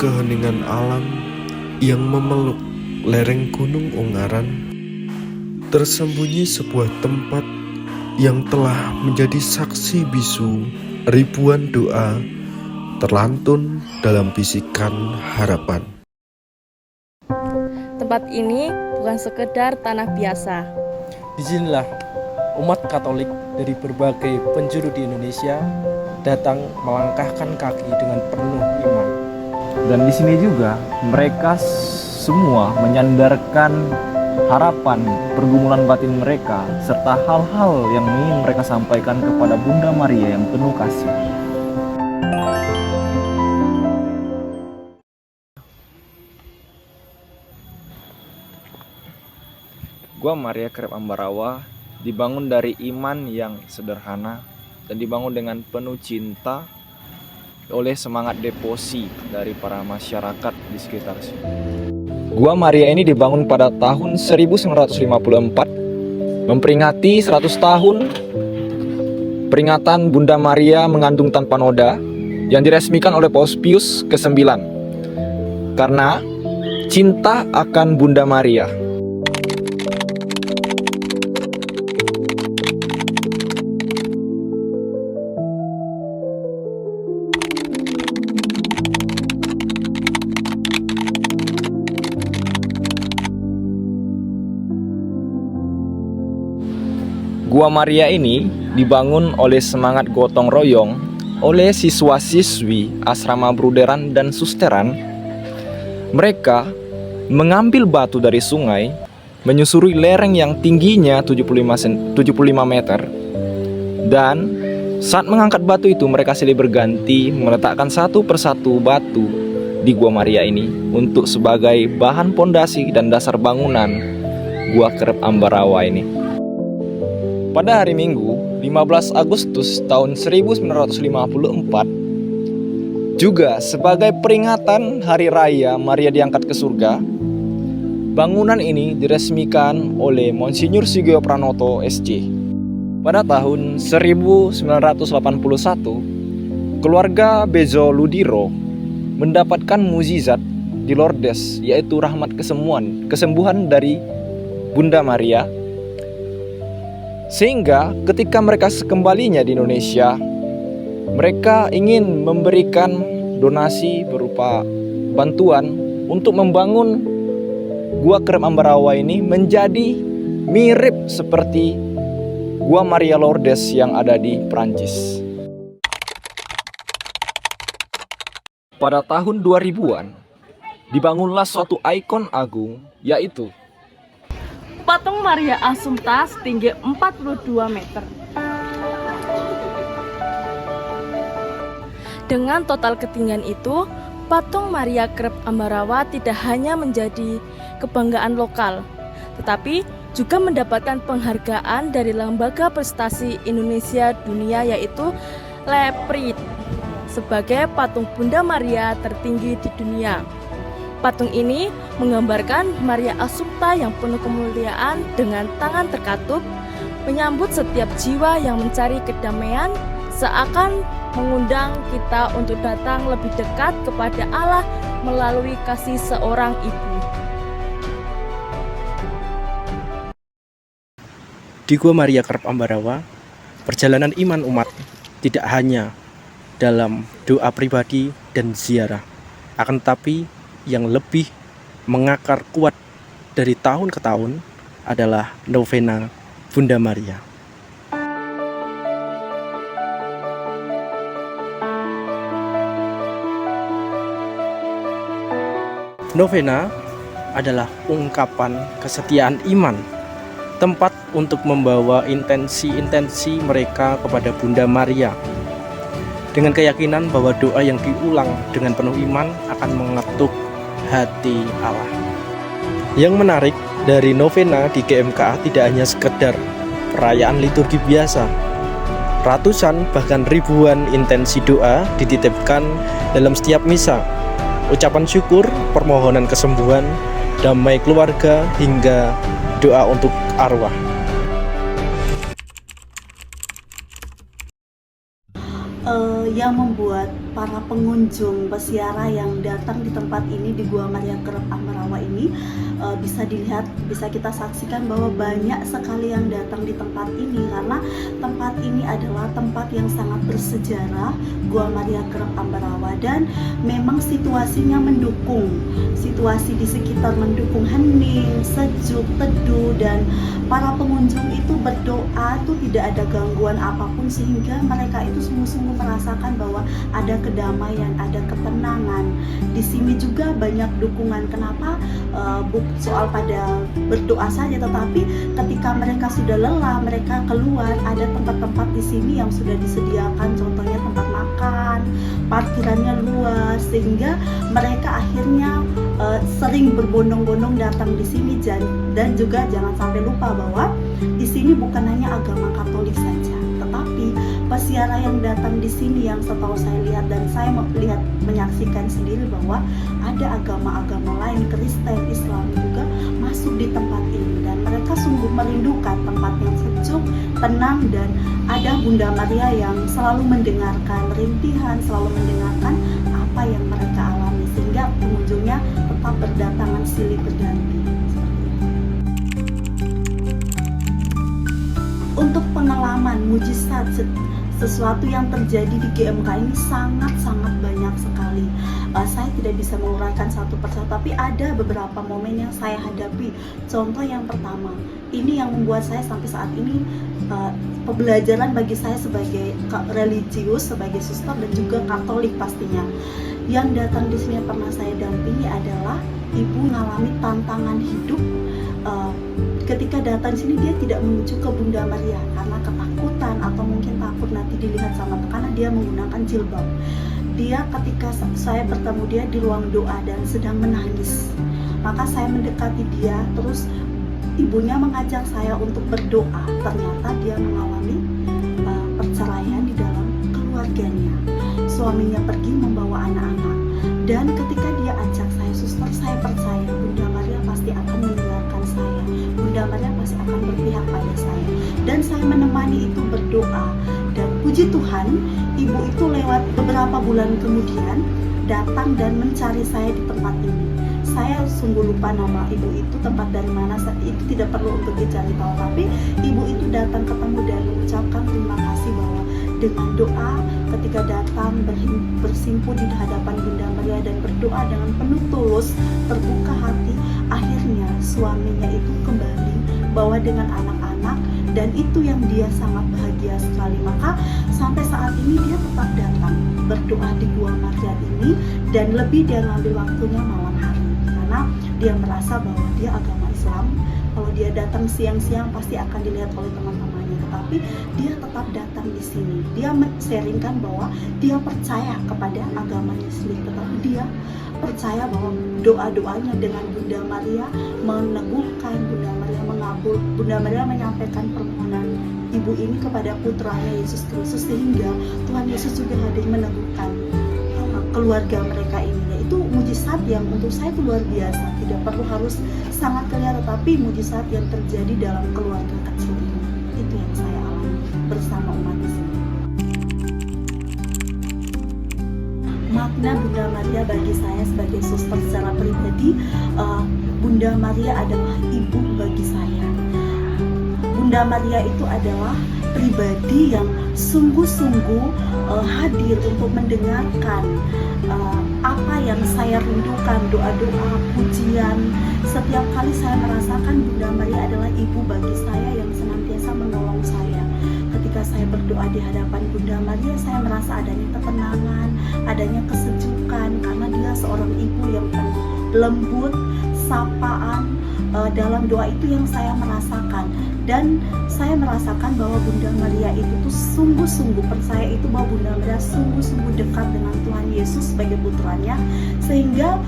keheningan alam yang memeluk lereng Gunung Ungaran, tersembunyi sebuah tempat yang telah menjadi saksi bisu ribuan doa terlantun dalam bisikan harapan. Tempat ini bukan sekedar tanah biasa. Disinilah umat Katolik dari berbagai penjuru di Indonesia datang melangkahkan kaki dengan penuh iman. Dan di sini juga mereka semua menyandarkan harapan, pergumulan batin mereka, serta hal-hal yang ingin mereka sampaikan kepada Bunda Maria yang penuh kasih. Gua Maria Kreb Ambarawa dibangun dari iman yang sederhana dan dibangun dengan penuh cinta oleh semangat devosi dari para masyarakat di sekitar sini. Gua Maria ini dibangun pada tahun 1954 memperingati 100 tahun peringatan Bunda Maria mengandung tanpa noda yang diresmikan oleh Paus Pius ke-9 karena cinta akan Bunda Maria. Gua Maria ini dibangun oleh semangat gotong royong oleh siswa-siswi asrama bruderan dan susteran. Mereka mengambil batu dari sungai, menyusuri lereng yang tingginya 75 meter. Dan saat mengangkat batu itu mereka silih berganti meletakkan satu persatu batu di Gua Maria ini untuk sebagai bahan pondasi dan dasar bangunan Gua Kreb Ambarawa ini. Pada hari Minggu, 15 Agustus tahun 1954, juga sebagai peringatan Hari Raya Maria diangkat ke surga, bangunan ini diresmikan oleh Monsinyur Sugio Pranoto SC. Pada tahun 1981, keluarga Bezo Ludiro mendapatkan mukjizat di Lourdes, yaitu rahmat kesembuhan dari Bunda Maria. Sehingga ketika mereka sekembalinya di Indonesia, mereka ingin memberikan donasi berupa bantuan untuk membangun Gua Kreb Ambarawa ini menjadi mirip seperti Gua Maria Lourdes yang ada di Prancis. Pada tahun 2000-an, dibangunlah suatu ikon agung, yaitu Patung Maria Assumpta setinggi 42 meter. Dengan total ketinggian itu, patung Maria Kreb Ambarawa tidak hanya menjadi kebanggaan lokal, tetapi juga mendapatkan penghargaan dari Lembaga Prestasi Indonesia Dunia, yaitu LEPRI, sebagai patung Bunda Maria tertinggi di dunia. Patung ini menggambarkan Maria Assumpta yang penuh kemuliaan dengan tangan terkatup, menyambut setiap jiwa yang mencari kedamaian, seakan mengundang kita untuk datang lebih dekat kepada Allah melalui kasih seorang ibu. Di Gua Maria Kreb Ambarawa, perjalanan iman umat tidak hanya dalam doa pribadi dan ziarah, akan tetapi yang lebih mengakar kuat dari tahun ke tahun adalah novena Bunda Maria. Novena adalah ungkapan kesetiaan iman, tempat untuk membawa intensi-intensi mereka kepada Bunda Maria, dengan keyakinan bahwa doa yang diulang dengan penuh iman akan mengetuk hati Allah. Yang menarik dari novena di GMKA tidak hanya sekedar perayaan liturgi biasa. Ratusan bahkan ribuan intensi doa dititipkan dalam setiap misa. Ucapan syukur, permohonan kesembuhan, damai keluarga, hingga doa untuk arwah. yang membuat para pengunjung peziarah yang datang di tempat ini, di Gua Maria Kerep Ambarawa ini, bisa kita saksikan bahwa banyak sekali yang datang di tempat ini, karena tempat ini adalah tempat yang sangat bersejarah, Gua Maria Kerep Ambarawa, dan memang situasinya mendukung, situasi di sekitar mendukung, hening, sejuk, teduh, dan para pengunjung itu berdoa tuh tidak ada gangguan apapun, sehingga mereka itu sungguh-sungguh merasakan bahwa ada kedamaian, ada ketenangan. Di sini juga banyak dukungan. Kenapa? Soal pada berdoa saja, tetapi ketika mereka sudah lelah, mereka keluar, ada tempat-tempat di sini yang sudah disediakan, contohnya tempat makan, parkirannya luas, sehingga mereka akhirnya sering berbondong-bondong datang di sini. Dan juga jangan sampai lupa bahwa di sini bukan hanya agama Katolik saja, tetapi peziarah yang datang di sini yang setahu saya lihat, dan saya menyaksikan sendiri bahwa ada agama-agama lain, Kristen, Islam juga masuk di tempat ini, dan mereka sungguh merindukan tempat yang sejuk, tenang, dan ada Bunda Maria yang selalu mendengarkan rintihan, selalu mendengarkan apa yang mereka alami, sehingga pengunjungnya tetap berdatangan silih berganti. Untuk pengalaman mujizat sesuatu yang terjadi di GMK ini sangat-sangat banyak sekali. Saya tidak bisa menguraikan satu persatu, tapi ada beberapa momen yang saya hadapi. Contoh yang pertama, ini yang membuat saya sampai saat ini pembelajaran bagi saya sebagai religius, sebagai suster, dan juga Katolik pastinya. Yang datang di sini yang pernah saya dampingi adalah ibu mengalami tantangan hidup. Ketika datang sini dia tidak menuju ke Bunda Maria karena ketakutan, atau mungkin takut nanti dilihat sama, karena dia menggunakan jilbab. Dia ketika saya bertemu dia di ruang doa dan sedang menangis, maka saya mendekati dia, terus ibunya mengajak saya untuk berdoa. Ternyata dia mengalami perceraian di dalam keluarganya. Suaminya pergi membawa anak-anak, dan ketika dia ajak saya, suster, saya percaya Bunda Maria pasti akan mendengarkan saya, Bunda Maria pasti akan berpihak pada saya, dan saya menemani itu berdoa. Dan puji Tuhan, ibu itu lewat beberapa bulan kemudian datang dan mencari saya di tempat ini. Saya sungguh lupa nama ibu itu, tempat dari mana, itu tidak perlu untuk dicari tahu, tapi ibu itu datang ketemu dan mengucapkan terima kasih bahwa dengan doa ketika datang bersimpuh di hadapan Bunda Maria dan berdoa dengan penuh tulus, terbuka hati, akhirnya suaminya itu kembali bawa dengan anak-anak, dan itu yang dia sangat bahagia sekali. Maka sampai saat ini dia tetap datang berdoa di Gua Maria ini, dan lebih dia ngambil waktunya malam hari, karena dia merasa bahwa dia agama Islam. Kalau dia datang siang-siang pasti akan dilihat oleh teman-temannya, tetapi dia tetap datang di sini. Dia men-sharingkan bahwa dia percaya kepada agama Islam, tetapi dia percaya bahwa doa-doanya dengan Bunda Maria meneguhkan, Bunda Maria mengabul, Bunda Maria menyampaikan permohonan ibu ini kepada putranya Yesus Kristus, sehingga Tuhan Yesus juga hadir meneguhkan keluarga mereka ini. Itu mujizat yang untuk saya itu luar biasa, tidak perlu harus sangat kaya, tetapi mujizat yang terjadi dalam keluarga kecil ini. Itu yang saya alami bersama umat Islam. Makna Bunda Maria bagi saya sebagai suster secara pribadi, Bunda Maria adalah ibu bagi saya. Bunda Maria itu adalah pribadi yang sungguh-sungguh hadir untuk mendengarkan apa yang saya rindukan, doa-doa, pujian. Setiap kali saya merasakan Bunda Maria adalah ibu bagi saya yang senantiasa menolong saya. Ketika saya berdoa di hadapan Bunda Maria, saya merasa adanya ketenangan, adanya kesejukan, karena dia seorang ibu yang penuh lembut, sapaan. Dalam doa itu yang saya merasakan, dan saya merasakan bahwa Bunda Maria itu tuh sungguh-sungguh percaya itu bahwa Bunda Maria sungguh-sungguh dekat dengan Tuhan Yesus sebagai putranya, sehingga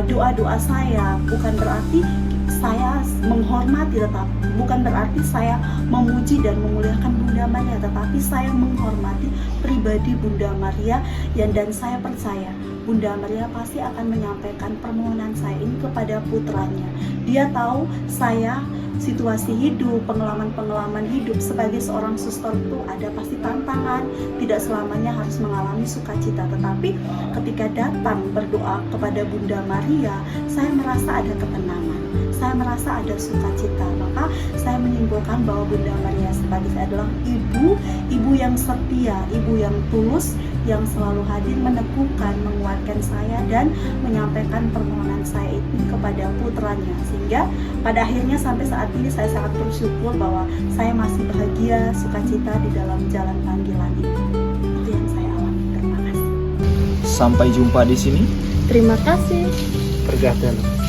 doa-doa saya bukan berarti saya menghormati, tetap bukan berarti saya memuji dan memuliakan Bunda Maria, tetapi saya menghormati pribadi Bunda Maria dan saya percaya Bunda Maria pasti akan menyampaikan permohonan saya ini kepada putranya. Dia tahu saya situasi hidup, pengalaman-pengalaman hidup sebagai seorang suster itu ada pasti tantangan, tidak selamanya harus mengalami sukacita, tetapi ketika datang berdoa kepada Bunda Maria, saya merasa ada ketenangan, saya merasa ada sukacita. Maka saya menyimpulkan bahwa Bunda Maria sebagai saya adalah ibu yang setia, ibu yang tulus, yang selalu hadir meneguhkan, menguatkan saya dan menyampaikan permohonan saya itu kepada putranya, sehingga pada akhirnya sampai saat ini saya sangat bersyukur bahwa saya masih bahagia, sukacita di dalam jalan panggilan itu. Itu yang saya alami. Terima kasih. Sampai jumpa di sini. Terima kasih. Berkah dalam.